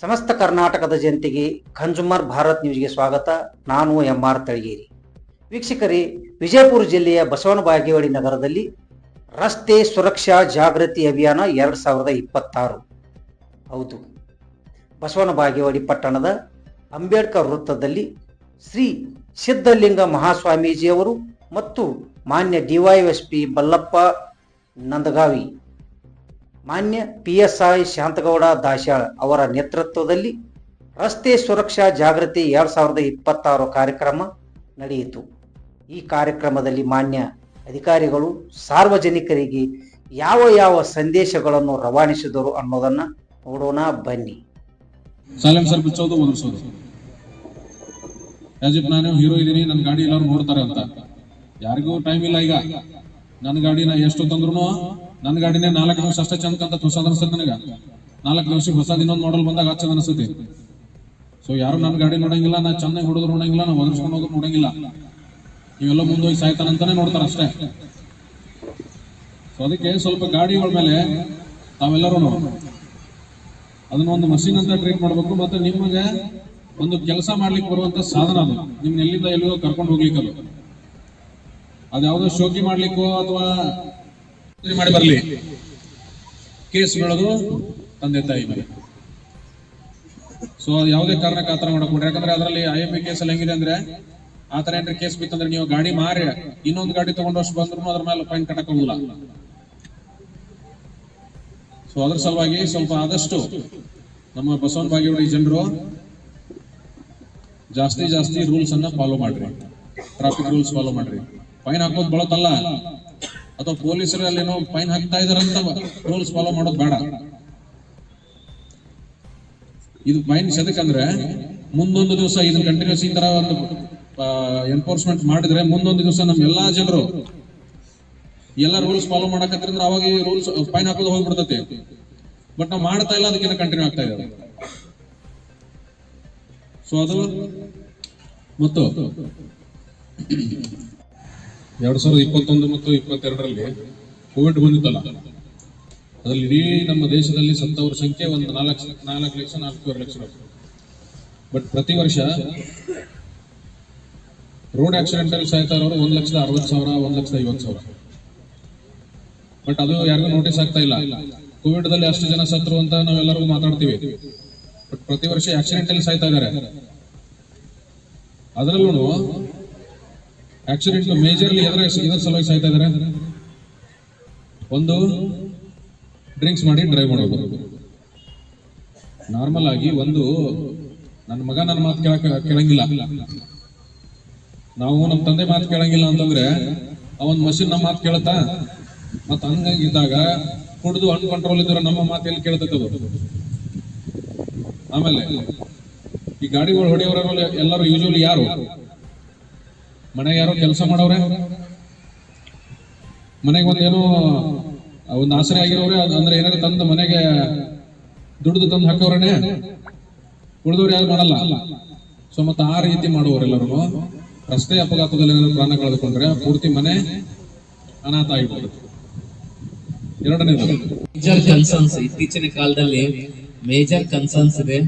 ಸಮಸ್ತ ಕರ್ನಾಟಕದ ಜನತೆಗೆ ಕನ್ಸ್ಯೂಮರ್ ಭಾರತ್ ನ್ಯೂಸ್ಗೆ ಸ್ವಾಗತ. ನಾನು MR ತಳಗೇರಿ. ವೀಕ್ಷಕರೇ, ವಿಜಯಪುರ ಜಿಲ್ಲೆಯ ಬಸವನ ಬಾಗೇವಾಡಿ ನಗರದಲ್ಲಿ ರಸ್ತೆ ಸುರಕ್ಷಾ ಜಾಗೃತಿ ಅಭಿಯಾನ 2026. ಹೌದು, ಬಸವನ ಬಾಗೇವಾಡಿ ಪಟ್ಟಣದ ಅಂಬೇಡ್ಕರ್ ವೃತ್ತದಲ್ಲಿ ಶ್ರೀ ಸಿದ್ಧಲಿಂಗ ಮಹಾಸ್ವಾಮೀಜಿಯವರು ಮತ್ತು ಮಾನ್ಯ DYSP ಬಲ್ಲಪ್ಪ ನಂದಗಾವಿ, ಮಾನ್ಯ PSI ಶಾಂತಗೌಡ ದಾಶಾಳ್ ಅವರ ನೇತೃತ್ವದಲ್ಲಿ ರಸ್ತೆ ಸುರಕ್ಷಾ ಜಾಗೃತಿ 2026 ಕಾರ್ಯಕ್ರಮ ನಡೆಯಿತು. ಈ ಕಾರ್ಯಕ್ರಮದಲ್ಲಿ ಮಾನ್ಯ ಅಧಿಕಾರಿಗಳು ಸಾರ್ವಜನಿಕರಿಗೆ ಯಾವ ಸಂದೇಶಗಳನ್ನು ರವಾನಿಸಿದರು ಅನ್ನೋದನ್ನ ನೋಡೋಣ ಬನ್ನಿ. ಸೈಲೆನ್ಸರ್ ಬಿಚ್ಚೋದು ಒದರ್ಸೋದು. ನಾನು ಹೀರೋ ಇದೀನಿ, ನನ್ನ ಗಾಡಿ ಎಲ್ಲರೂ ನೋಡ್ತಾರೆ ಅಂತ. ಯಾರಿಗೂ ಟೈಮ್ ಇಲ್ಲ. ಈಗ ನನ್ನ ಗಾಡಿನ ಎಷ್ಟು ತಂದ್ರು ನನ್ನ ಗಾಡಿನೇ 4 ನಿಮಿಷ ಅಷ್ಟೇ ಚಂದ ಅಂತ ಹೊಸದ್ ಅನ್ಸುತ್ತೆ ನನಗ. 4 ನಿಮಿಷಕ್ಕೆ ಹೊಸದ್ ಇನ್ನೊಂದು ಮಾಡಲ್ ಬಂದಾಗ ಚಂದ ಅನ್ಸುತ್ತೆ. ಸೊ ಯಾರು ನನ್ನ ಗಾಡಿ ನೋಡಂಗಿಲ್ಲ, ನಾ ಚೆನ್ನಾಗಿ ಹೊಡೆದ್ರು ನೋಡಂಗಿಲ್ಲ, ನಾ ಒದರ್ಸ್ಕೊಂಡು ಹೋದ್ರು ನೋಡಂಗಿಲ್ಲ. ಇವೆಲ್ಲ ಮುಂದೋಗಿ ಸಾಯ್ತಾನಂತಾನೆ ನೋಡ್ತಾರ ಅಷ್ಟೇ. ಸೊ ಅದಕ್ಕೆ ಸ್ವಲ್ಪ ಗಾಡಿಗಳ ಮೇಲೆ ತಾವೆಲ್ಲರೂ ಅದನ್ನ ಒಂದು ಮಷೀನ್ ಅಂತ ಟ್ರೀಟ್ ಮಾಡ್ಬೇಕು. ಮತ್ತೆ ನಿಮಗೆ ಒಂದು ಕೆಲಸ ಮಾಡ್ಲಿಕ್ಕೆ ಬರುವಂತ ಸಾಧನ ಅದು. ನಿಮ್ನ ಎಲ್ಲಿಂದ ಎಲ್ಲಿಗೋ ಕರ್ಕೊಂಡು ಹೋಗ್ಲಿಕ್ಕೆ ಅದ್ಯಾವುದೋ ಶೋಕಿ ಮಾಡ್ಲಿಕ್ಕೋ ಅಥವಾ ಮಾಡಿ ಬರ್ಲಿ, ಕೇಸ್ ಬೀಳೋದು ತಂದೆ ತಾಯಿ ಮೇಲೆ. ಸೊ ಅದು ಯಾವುದೇ ಕಾರಣಕ್ಕೆ ಆತರ ಮಾಡக்கூಡ್ರಿ. ಯಾಕಂದ್ರೆ ಅದರಲ್ಲಿ IME ಕೇಸ್ ಅಲ್ಲಿ ಹೆಂಗಿದೆ ಅಂದ್ರೆ, ಆತರ ಏನ್ರಿ ಕೇಸ್ ಬಿತ್ತಂದ್ರೆ ನೀವು ಗಾಡಿ ಮಾರಿ ಇನ್ನೊಂದು ಗಾಡಿ ತಗೊಂಡಷ್ಟು ಬಂದ್ರು ಅದ್ರ ಮೇಲೆ ಫೈನ್ ಕಟ್ಟಕ್ ಹೋಗಲ್ಲ. ಸೊ ಅದ್ರ ಸಲುವಾಗಿ ಸ್ವಲ್ಪ ಆದಷ್ಟು ನಮ್ಮ ಬಸವನ ಬಾಗೇವಾಡಿ ಜನರು ಜಾಸ್ತಿ ರೂಲ್ಸ್ ಅನ್ನ ಫಾಲೋ ಮಾಡ್ರಿ. ಟ್ರಾಫಿಕ್ ರೂಲ್ಸ್ ಫಾಲೋ ಮಾಡ್ರಿ. ಫೈನ್ ಹಾಕೋದು ಬಳತಲ್ಲ, ಅಥವಾ ಪೊಲೀಸರು ಅಲ್ಲೇನೋ ಫೈನ್ ಹಾಕ್ತಾ ಇದಾರಂತ ರೂಲ್ಸ್ ಫಾಲೋ ಮಾಡೋದು ಬೇಡ. ಇದು ಫೈನ್ ಎದಕ್ಕಂದ್ರೆ ಮುಂದೊಂದು ದಿವಸ ಇದನ್ನ ಕಂಟಿನ್ಯೂಸ್ ಈ ತರ ಒಂದು ಎನ್ಫೋರ್ಸ್ಮೆಂಟ್ ಮಾಡಿದ್ರೆ ಮುಂದೊಂದು ದಿವಸ ನಮ್ ಎಲ್ಲಾ ಜನರು ಎಲ್ಲ ರೂಲ್ಸ್ ಫಾಲೋ ಮಾಡಕತ್ತಿದ್ರೆ ಅವಾಗ ಈ ರೂಲ್ಸ್ ಫೈನ್ ಹಾಕೋದು ಹೋಗ್ಬಿಡ್ತೈತಿ. ಬಟ್ ನಾವು ಮಾಡ್ತಾ ಇಲ್ಲ, ಅದಕ್ಕಿಂತ ಕಂಟಿನ್ಯೂ ಆಗ್ತಾ ಇದೆ. ಸೊ ಅದು ಮತ್ತು 2021 ಮತ್ತು 2022ರಲ್ಲಿ ಕೋವಿಡ್ ಬಂದಿತ್ತಲ್ಲ, ಅದ್ರಲ್ಲಿ ಇಡೀ ನಮ್ಮ ದೇಶದಲ್ಲಿ ಸತ್ತವರ ಸಂಖ್ಯೆ ಒಂದು 4 ಲಕ್ಷ 4.5 ಲಕ್ಷ. ಬಟ್ ಪ್ರತಿ ವರ್ಷ ರೋಡ್ ಆಕ್ಸಿಡೆಂಟ್ ಅಲ್ಲಿ ಸಾಯ್ತಾ ಇರೋರು 1,60,000 1,50,000. ಬಟ್ ಅದು ಯಾರಿಗೂ ನೋಟಿಸ್ ಆಗ್ತಾ ಇಲ್ಲ. ಕೋವಿಡ್ ದಲ್ಲಿ ಅಷ್ಟು ಜನ ಸತ್ರು ಅಂತ ನಾವೆಲ್ಲರಿಗೂ ಮಾತಾಡ್ತೀವಿ. ಬಟ್ ಪ್ರತಿ ವರ್ಷ ಆಕ್ಸಿಡೆಂಟ್ ಅಲ್ಲಿ ಸಾಯ್ತಾ ಇದ್ದಾರೆ. ಅದರಲ್ಲೂ ಆಕ್ಸಿಡೆಂಟ್ ಮೇಜರ್ಲಿ ಇದರ ಸಲುವಾಗಿ ಸಾಯ್ತಾ ಇದ್ದಾರೆ. ಒಂದು, ಡ್ರಿಂಕ್ಸ್ ಮಾಡಿ ಡ್ರೈವ್ ಮಾಡೋದು. ನಾರ್ಮಲ್ ಆಗಿ ಒಂದು ನನ್ನ ಮಗ ನನ್ನ ಮಾತು ಕೇಳಂಗಿಲ್ಲ, ನಾವು ನಮ್ಮ ತಂದೆ ಮಾತು ಕೇಳಂಗಿಲ್ಲ ಅಂತಂದ್ರೆ ಅವನ್ ಮಷಿನ್ ನಮ್ಮ ಮಾತು ಕೇಳತ್ತಾ? ಮತ್ ಹಂಗಿದ್ದಾಗ ಕುಡಿದು ಅನ್ಕಂಟ್ರೋಲ್ ಇದ್ರೆ ನಮ್ಮ ಮಾತು ಎಲ್ಲಿ ಕೇಳ್ತಕ್ಕದು? ಆಮೇಲೆ ಈ ಗಾಡಿಗಳು ಹೊಡೆಯೋರೆಲ್ಲ ಎಲ್ಲರೂ ಯೂಶುವಲಿ ಯಾರು ಮನೆಗೆ ಯಾರೋ ಕೆಲಸ ಮಾಡೋರೆ, ಮನೆಗೆ ಒಂದೇನೋ ಒಂದು ಆಸರೆ ಆಗಿರೋರೆ, ಅಂದ್ರೆ ಏನಾದ್ರು ತಂದು ಮನೆಗೆ ದುಡ್ದು ತಂದು ಹಾಕೋರೇನೆ, ಉಳಿದವ್ರು ಯಾರು ಮಾಡಲ್ಲ. ಸೊ ಮತ್ತೆ ಆ ರೀತಿ ಮಾಡುವವರೆಲ್ಲರೂ ರಸ್ತೆ ಅಪಘಾತದಲ್ಲಿ ಏನಾದ್ರು ಪ್ರಾಣ ಕಳೆದುಕೊಂಡ್ರೆ ಪೂರ್ತಿ ಮನೆ ಅನಾಥ ಆಗಿಬಿಡುತ್ತೆ. ಎರಡನೇದು ಮೇಜರ್ ಕನ್ಸರ್ನ್ಸ್, ಇತ್ತೀಚಿನ ಕಾಲದಲ್ಲಿ ಮೇಜರ್ ಕನ್ಸರ್ನ್ಸ್ ಇದೆ.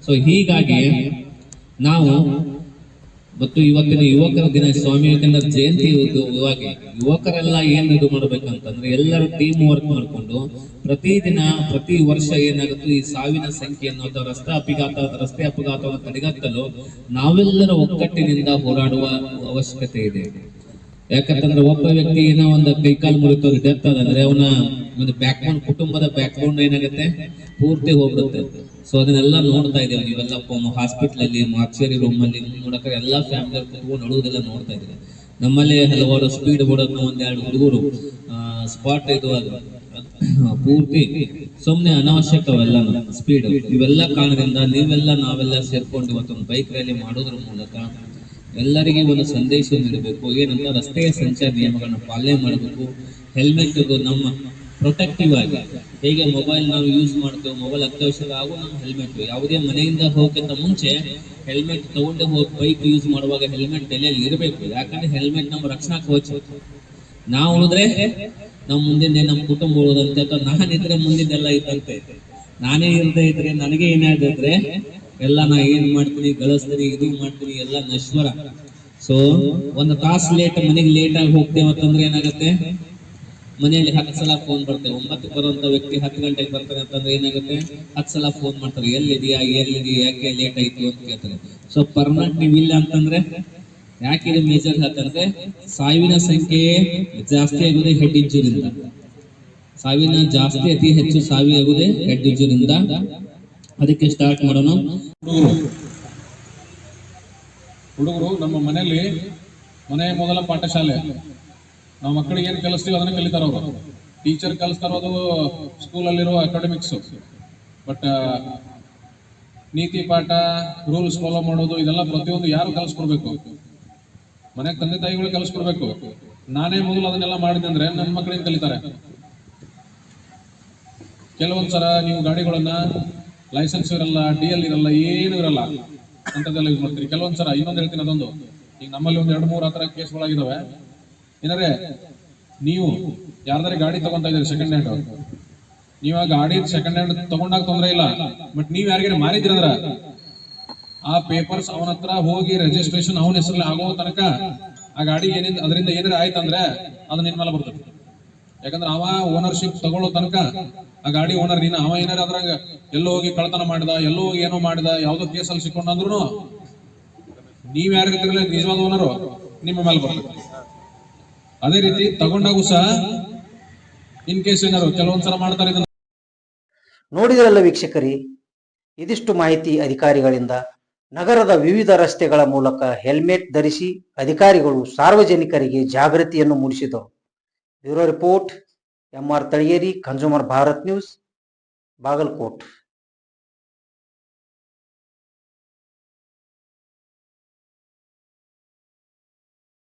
ಸೊ ಹೀಗಾಗಿ ನಾವು ಮತ್ತು ಇವತ್ತಿನ ಯುವಕರ ದಿನ, ಸ್ವಾಮಿ ವಿವೇಕಾನಂದ ಜಯಂತಿ ಯುವಕರೆಲ್ಲ ಏನ್ ಇದು ಮಾಡ್ಬೇಕಂತಂದ್ರೆ ಎಲ್ಲರೂ ಟೀಮ್ ವರ್ಕ್ ಮಾಡ್ಕೊಂಡು ಪ್ರತಿದಿನ ಪ್ರತಿ ವರ್ಷ ಏನಾಗುತ್ತೆ ಈ ಸಾವಿನ ಸಂಖ್ಯೆಯನ್ನು ಅಥವಾ ರಸ್ತೆ ಅಪಘಾತವನ್ನು ತಡೆಗಟ್ಟಲು ನಾವೆಲ್ಲರ ಒಗ್ಗಟ್ಟಿನಿಂದ ಹೋರಾಡುವ ಅವಶ್ಯಕತೆ ಇದೆ. ಯಾಕಂತಂದ್ರೆ ಒಬ್ಬ ವ್ಯಕ್ತಿ ಏನೋ ಒಂದು ಕೈಕಾಲು ಮುರಿತು ಡೆತ್ ಆದಂದ್ರೆ ಅವನ ಒಂದು ಬ್ಯಾಕ್ಬೋನ್, ಕುಟುಂಬದ ಬ್ಯಾಕ್ಬೋನ್ ಏನಾಗುತ್ತೆ ಪೂರ್ತಿ ಹೋಗ್ಬಿಡುತ್ತೆ. ಸೊ ಅದನ್ನೆಲ್ಲ ನೋಡ್ತಾ ಇದ್ದೇವೆ. ನೀವೆಲ್ಲ ಹಾಸ್ಪಿಟಲ್ ಅಲ್ಲಿ, ಮಾರ್ಚರಿ ರೂಮ್ ಅಲ್ಲಿ ನೋಡಕ ಎಲ್ಲಾ ಫ್ಯಾಮಿಲಿ ಕುತ್ಕೊಂಡು ಅಳುವುದೆಲ್ಲ ನೋಡ್ತಾ ಇದ್ದಾರೆ. ನಮ್ಮಲ್ಲಿ ಹಲವಾರು ಸ್ಪೀಡ್ ಬೋರ್ಡ್ ಒಂದೆರಡು ಹುಡುಗರು ಸ್ಪಾಟ್ ಇದು ಅದು ಪೂರ್ತಿ ಸುಮ್ನೆ ಅನಾವಶ್ಯಕವೆಲ್ಲ ಸ್ಪೀಡ್. ಇವೆಲ್ಲ ಕಾರಣದಿಂದ ನಾವೆಲ್ಲ ಸೇರ್ಕೊಂಡು ಇವತ್ತೊಂದು ಬೈಕ್ ರ್ಯಾಲಿ ಮಾಡೋದ್ರ ಮೂಲಕ ಎಲ್ಲರಿಗೆ ಒಂದು ಸಂದೇಶ ನೀಡಬೇಕು. ಏನಂತ, ರಸ್ತೆಯ ಸಂಚಾರ ನಿಯಮಗಳನ್ನ ಪಾಲನೆ ಮಾಡಬೇಕು. ಹೆಲ್ಮೆಟ್ ನಮ್ಮ ಪ್ರೊಟೆಕ್ಟಿವ್ ಆಗಿ, ಹೇಗೆ ಮೊಬೈಲ್ ನಾವು ಯೂಸ್ ಮಾಡ್ತೇವೆ, ಮೊಬೈಲ್ ಅತ್ಯವಶ್ಯಕ ಆಗೋ ನಮ್ಮ ಹೆಲ್ಮೆಟ್, ಯಾವುದೇ ಮನೆಯಿಂದ ಹೋಗಕ್ಕಿಂತ ಮುಂಚೆ ಹೆಲ್ಮೆಟ್ ತಗೊಂಡು ಹೋಗಿ ಬೈಕ್ ಯೂಸ್ ಮಾಡುವಾಗ ಹೆಲ್ಮೆಟ್ ತಲೆಯಲ್ಲಿ ಇರಬೇಕು. ಯಾಕಂದ್ರೆ ಹೆಲ್ಮೆಟ್ ನಮ್ಮ ರಕ್ಷಣಾ ಕವಚ. ನಾವು ಉಳಿದ್ರೆ ನಮ್ಮ ಮುಂದಿನ ನಮ್ಮ ಕುಟುಂಬ ಉಳಿದಂತೆ, ಅಥವಾ ನಾನಿದ್ರೆ ಮುಂದಿದ್ದೆಲ್ಲ ಇದ್ದಂತೆ. ನಾನೇ ಇಲ್ಲದೆ ಇದ್ರೆ ನನಗೆ ಏನಾಗಿದ್ರೆ ಎಲ್ಲ ನಾ ಏನ್ ಮಾಡ್ತೀನಿ ಗಳಿಸ್ತೀನಿ ಇದು ಮಾಡ್ತೀನಿ ಎಲ್ಲ ನಶ್ವರ. ಸೊ ಒಂದು ತಾಸು ಲೇಟ್ ಮನೆಗೆ ಲೇಟ್ ಆಗಿ ಹೋಗ್ತೇವತ್ತಂದ್ರೆ ಏನಾಗುತ್ತೆ, ಮನೆಯಲ್ಲಿ 10 ಸಲ ಫೋನ್ ಬರ್ತೇವೆ. 9ಕ್ಕೆ ಬರುವಂತ ವ್ಯಕ್ತಿ 10 ಗಂಟೆಗೆ ಬರ್ತಾರೆ ಅಂತಂದ್ರೆ ಏನಾಗುತ್ತೆ, 10 ಸಲ ಫೋನ್ ಮಾಡ್ತಾರೆ, ಎಲ್ಲಿದೆಯಾ ಯಾಕೆ ಲೇಟ್ ಆಯ್ತು ಅಂತ ಕೇಳ್ತಾರೆ. ಸೊ ಪರ್ಮನೆಂಟ್ ನೀವು ಇಲ್ಲ ಅಂತಂದ್ರೆ ಯಾಕೆ ಇದು ಮೇಜರ್ ಅಂತಂದ್ರೆ ಸಾವಿನ ಸಂಖ್ಯೆ ಜಾಸ್ತಿ ಆಗುದೇ ಹೆಡ್ ಇಂಜುರಿಯಿಂದ. ಸಾವಿನ ಜಾಸ್ತಿ ಅತಿ ಹೆಚ್ಚು ಸಾವಿ ಆಗುದೇ ಹೆಡ್ ಇಂಜುರಿಯಿಂದ. ಅದಕ್ಕೆ ಸ್ಟಾರ್ಟ್ ಮಾಡೋಣ. ಹುಡುಗರು ನಮ್ಮ ಮನೆಯಲ್ಲಿ ಮನೆಯ ಮೊದಲ ಪಾಠಶಾಲೆ. ನಾವು ಮಕ್ಕಳಿಗೆ ಏನ್ ಕಲಿಸ್ತೀವಿ ಅದನ್ನ ಕಲಿತಾರ ಅವರು. ಟೀಚರ್ ಕಲಿಸ್ತಾರೋ ಅದು ಸ್ಕೂಲಲ್ಲಿರೋ ಅಕಾಡೆಮಿಕ್ಸ್, ಬಟ್ ನೀತಿ ಪಾಠ, ರೂಲ್ಸ್ ಫಾಲೋ ಮಾಡೋದು ಇದೆಲ್ಲ ಪ್ರತಿಯೊಂದು ಯಾರು ಕಲಿಸ್ಕೊಡ್ಬೇಕು? ಮನೆಗೆ ತಂದೆ ತಾಯಿಗಳು ಕಲಿಸ್ಕೊಡ್ಬೇಕು. ನಾನೇ ಮೊದಲು ಅದನ್ನೆಲ್ಲ ಮಾಡಿದೆ ಅಂದ್ರೆ ನನ್ನ ಮಕ್ಕಳೇನ್ ಕಲಿತಾರೆ? ಕೆಲವೊಂದ್ಸಲ ನೀವು ಗಾಡಿಗಳನ್ನ ಲೈಸೆನ್ಸ್ ಇರಲ್ಲ, DL ಇರಲ್ಲ, ಏನು ಇರಲ್ಲ ಅಂತದೆಲ್ಲ ಯೂಸ್ ಮಾಡ್ತೀರಿ. ಕೆಲವೊಂದ್ಸಲ ಇನ್ನೊಂದು ಹೇಳ್ತೀನಿ, ಅದೊಂದು ಈಗ ನಮ್ಮಲ್ಲಿ ಒಂದು 2-3 ಆ ಥರ ಕೇಸ್ಗಳಾಗಿದ್ದಾವೆ. ಏನಾರೆ ನೀವು ಯಾರ್ದಾರೆ ಗಾಡಿ ತಗೊಂತ ಇದ್ದೀರಿ ಸೆಕೆಂಡ್ ಹ್ಯಾಂಡ್, ನೀವು ಆ ಗಾಡಿ ಸೆಕೆಂಡ್ ಹ್ಯಾಂಡ್ ತಗೊಂಡಾಗ ತೊಂದರೆ ಇಲ್ಲ, ಬಟ್ ನೀವ್ ಯಾರಿಗಾರ ಮಾರಿದ್ರಂದ್ರ ಆ ಪೇಪರ್ಸ್ ಅವನ ಹತ್ರ ಹೋಗಿ ರಿಜಿಸ್ಟ್ರೇಷನ್ ಅವನ ಹೆಸರಲ್ಲಿ ಆಗೋ ತನಕ ಆ ಗಾಡಿ ಅದರಿಂದ ಏನಾರ ಆಯ್ತಂದ್ರೆ ಅದು ನಿನ್ ಮೇಲೆ ಬರ್ತದೆ. ಯಾಕಂದ್ರೆ ಅವ ಓನರ್ಶಿಪ್ ತಗೊಳ್ಳೋ ತನಕ ಆ ಗಾಡಿ ಓನರ್ ನೀನು. ಅವ ಏನಾರ ಅದ್ರಾಗ ಎಲ್ಲೋ ಹೋಗಿ ಕಳ್ತನ ಮಾಡಿದ, ಎಲ್ಲೋ ಹೋಗಿ ಏನೋ ಮಾಡಿದ, ಯಾವ್ದೋ ಕೇಸಲ್ಲಿ ಸಿಕ್ಕೊಂಡ್ರು ನೀವ್ ಯಾರಿಗಿದ್ರಲ್ಲ ನಿಜವಾದ ಓನರು ನಿಮ್ಮ ಮೇಲೆ ಬರ್ತದೆ. ಅದೇ ರೀತಿ ತಗೊಂಡಾಗೂ ಸಹ ಇನ್ ಕೇಸ್ ಏನಾರು ಕೆಲವೊಂದ್ಸಲ ಮಾಡ್ತಾರೆ ಇದನ್ನ. ನೋಡಿದ್ರಲ್ಲ ವೀಕ್ಷಕರೇ, ಇದಿಷ್ಟು ಮಾಹಿತಿ ಅಧಿಕಾರಿಗಳಿಂದ. ನಗರದ ವಿವಿಧ ರಸ್ತೆಗಳ ಮೂಲಕ ಹೆಲ್ಮೆಟ್ ಧರಿಸಿ ಅಧಿಕಾರಿಗಳು ಸಾರ್ವಜನಿಕರಿಗೆ ಜಾಗೃತಿಯನ್ನು ಮೂಡಿಸಿದರು. Bureau report, MR Talageri, consumer Bharat news, Bagalkot.